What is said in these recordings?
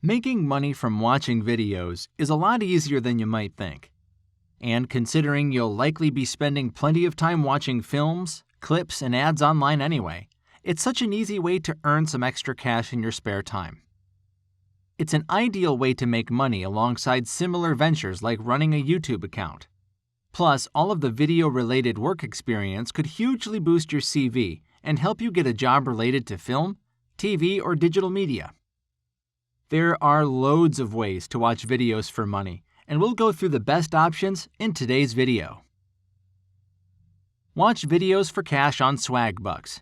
Making money from watching videos is a lot easier than you might think. And considering you'll likely be spending plenty of time watching films, clips, and ads online anyway, it's such an easy way to earn some extra cash in your spare time. It's an ideal way to make money alongside similar ventures like running a YouTube account. Plus, all of the video-related work experience could hugely boost your CV and help you get a job related to film, TV, or digital media. There are loads of ways to watch videos for money, and we'll go through the best options in today's video. Watch videos for cash on Swagbucks.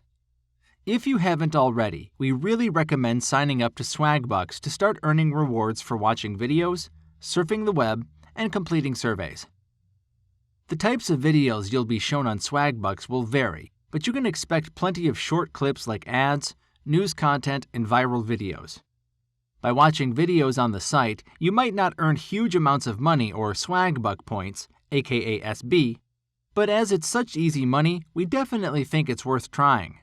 If you haven't already, we really recommend signing up to Swagbucks to start earning rewards for watching videos, surfing the web, and completing surveys. The types of videos you'll be shown on Swagbucks will vary, but you can expect plenty of short clips like ads, news content, and viral videos. By watching videos on the site, you might not earn huge amounts of money or Swagbuck points, aka SB, but as it's such easy money, we definitely think it's worth trying.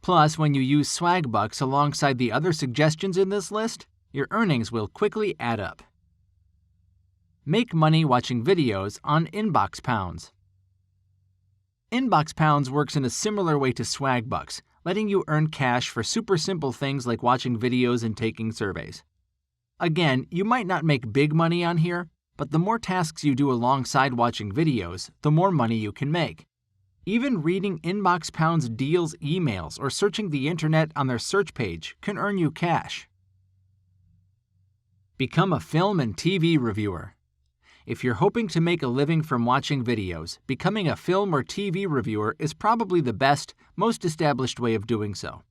Plus, when you use Swagbucks alongside the other suggestions in this list, your earnings will quickly add up. Make money watching videos on Inbox Pounds. Inbox Pounds works in a similar way to Swagbucks, letting you earn cash for super simple things like watching videos and taking surveys. Again, you might not make big money on here, but the more tasks you do alongside watching videos, the more money you can make. Even reading Inbox Pounds deals emails or searching the internet on their search page can earn you cash. Become a film and TV reviewer. If you're hoping to make a living from watching videos, becoming a film or TV reviewer is probably the best, most established way of doing so.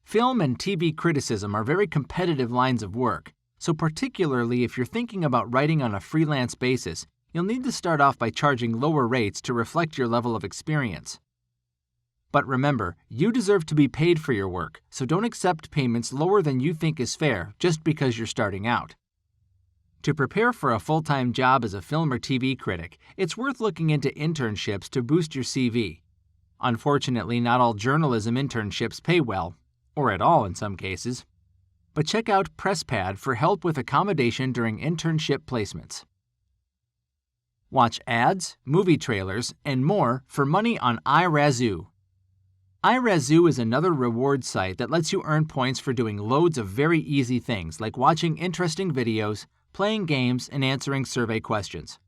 Film and TV criticism are very competitive lines of work, so particularly if you're thinking about writing on a freelance basis, you'll need to start off by charging lower rates to reflect your level of experience. But remember, you deserve to be paid for your work, so don't accept payments lower than you think is fair just because you're starting out. To prepare for a full-time job as a film or TV critic, it's worth looking into internships to boost your CV. Unfortunately, not all journalism internships pay well, or at all in some cases. But check out PressPad for help with accommodation during internship placements. Watch ads, movie trailers, and more for money on iRazoo. iRazoo is another reward site that lets you earn points for doing loads of very easy things like watching interesting videos, playing games, and answering survey questions.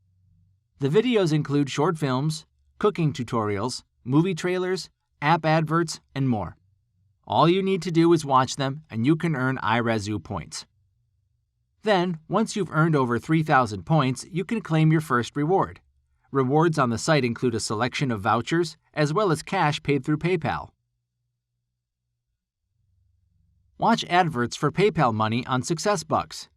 The videos include short films, cooking tutorials, movie trailers, app adverts, and more. All you need to do is watch them, and you can earn iRazoo points. Then, once you've earned over 3,000 points, you can claim your first reward. Rewards on the site include a selection of vouchers, as well as cash paid through PayPal. Watch adverts for PayPal money on SuccessBucks.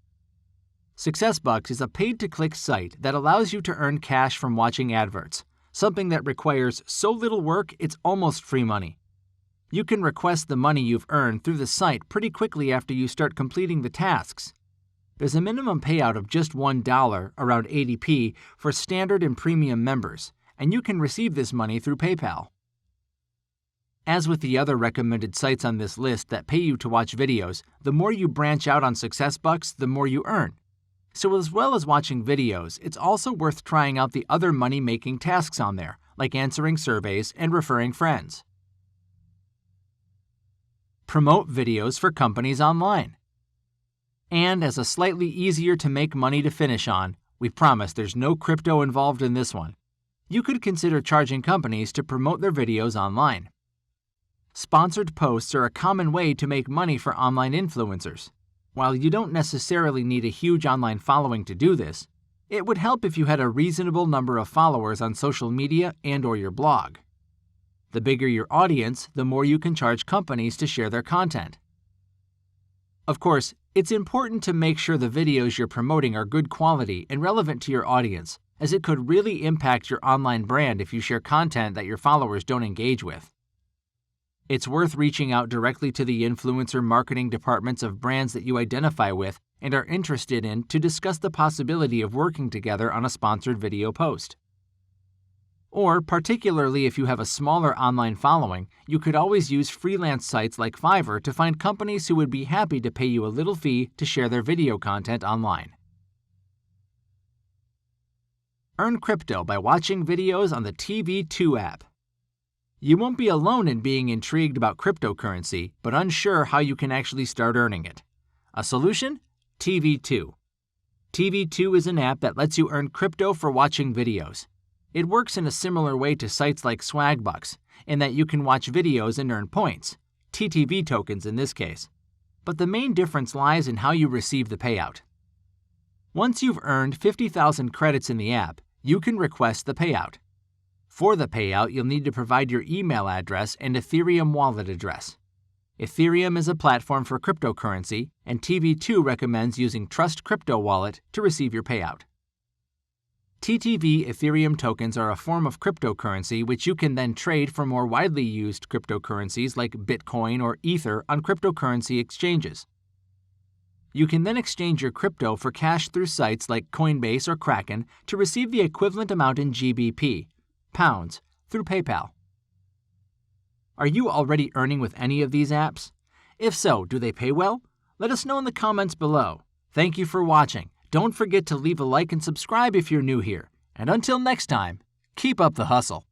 SuccessBucks is a paid-to-click site that allows you to earn cash from watching adverts, something that requires so little work it's almost free money. You can request the money you've earned through the site pretty quickly after you start completing the tasks. There's a minimum payout of just $1, around 80p, for standard and premium members, and you can receive this money through PayPal. As with the other recommended sites on this list that pay you to watch videos, the more you branch out on SuccessBucks, the more you earn. So as well as watching videos, it's also worth trying out the other money-making tasks on there, like answering surveys and referring friends. Promote videos for companies online. And as a slightly easier to make money to finish on, we promise there's no crypto involved in this one. You could consider charging companies to promote their videos online. Sponsored posts are a common way to make money for online influencers. While you don't necessarily need a huge online following to do this, it would help if you had a reasonable number of followers on social media and/or your blog. The bigger your audience, the more you can charge companies to share their content. Of course, it's important to make sure the videos you're promoting are good quality and relevant to your audience, as it could really impact your online brand if you share content that your followers don't engage with. It's worth reaching out directly to the influencer marketing departments of brands that you identify with and are interested in to discuss the possibility of working together on a sponsored video post. Or, particularly if you have a smaller online following, you could always use freelance sites like Fiverr to find companies who would be happy to pay you a little fee to share their video content online. Earn crypto by watching videos on the TV2 app. You won't be alone in being intrigued about cryptocurrency, but unsure how you can actually start earning it. A solution? TV2. TV2 is an app that lets you earn crypto for watching videos. It works in a similar way to sites like Swagbucks, in that you can watch videos and earn points, TTV tokens in this case. But the main difference lies in how you receive the payout. Once you've earned 50,000 credits in the app, you can request the payout. For the payout, you'll need to provide your email address and Ethereum wallet address. Ethereum is a platform for cryptocurrency, and TV2 recommends using Trust Crypto Wallet to receive your payout. TTV Ethereum tokens are a form of cryptocurrency which you can then trade for more widely used cryptocurrencies like Bitcoin or Ether on cryptocurrency exchanges. You can then exchange your crypto for cash through sites like Coinbase or Kraken to receive the equivalent amount in GBP, pounds, through PayPal. Are you already earning with any of these apps? If so, do they pay well? Let us know in the comments below. Thank you for watching. Don't forget to leave a like and subscribe if you're new here. And until next time, keep up the hustle.